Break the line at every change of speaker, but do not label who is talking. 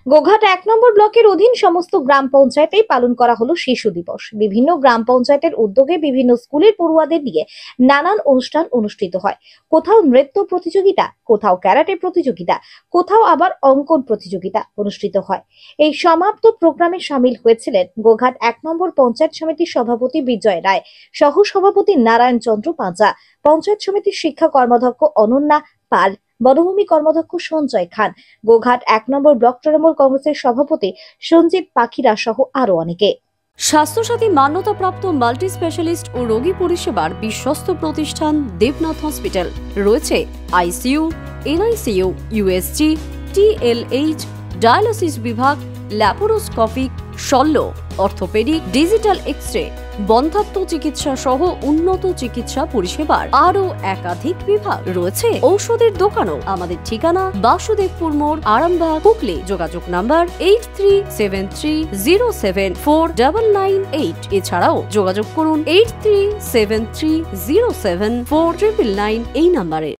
গোঘাট ১ নম্বর ব্লকের অধীন সমস্ত গ্রাম পঞ্চায়েতেই পালন করা হলো শিশু দিবস। বিভিন্ন গ্রাম পঞ্চায়েতের উদ্যোগে বিভিন্ন স্কুলের পড়ুয়াদের নিয়ে নানান অনুষ্ঠান অনুষ্ঠিত হয়। কোথাও নৃত্য প্রতিযোগিতা, কোথাও ক্যারাটে প্রতিযোগিতা, কোথাও আবার অঙ্কন প্রতিযোগিতা অনুষ্ঠিত হয়। এই সমাপ্ত প্রোগ্রামে সামিল হয়েছিলেন গোঘাট ১ নম্বর পঞ্চায়েত সমিতির সভাপতি বিজয় রায়, সহ সভাপতি নারায়ণ চন্দ্র পাঁজা, পঞ্চায়েত সমিতির শিক্ষা কর্মাধ্যক্ষ অনন্যা পাল, বনভূমি কর্মাধ্যক্ষ সঞ্জয় খান, গোঘাট ১ নম্বর ব্লক তৃণমূল কংগ্রেসের সভাপতি সঞ্জীব পাখিরা সহ আরো অনেকে।
স্বাস্থ্যসাথী মান্যতাপ্রাপ্ত মাল্টি স্পেশালিস্ট ও রোগী পরিষেবার বিশ্বস্ত প্রতিষ্ঠান দেবনাথ হসপিটাল। রয়েছে ICU, NICU, USG, TLH, dialysis বিভাগ, ল্যাপারোস্কোপিক, শল্য, অর্থোপেডিক, ডিজিটাল এক্স-রে, বন্ধ্যাত্ব চিকিৎসা সহ উন্নত চিকিৎসা পরিষেবার আরও একাধিক বিভাগ। রয়েছে ঔষধের দোকানও। আমাদের ঠিকানা বাসুদেবপুর মোড়, আরামবাগ, হুগলি। যোগাযোগ নাম্বার 8373074998। এছাড়াও যোগাযোগ করুন 8373074999 এই নাম্বারে।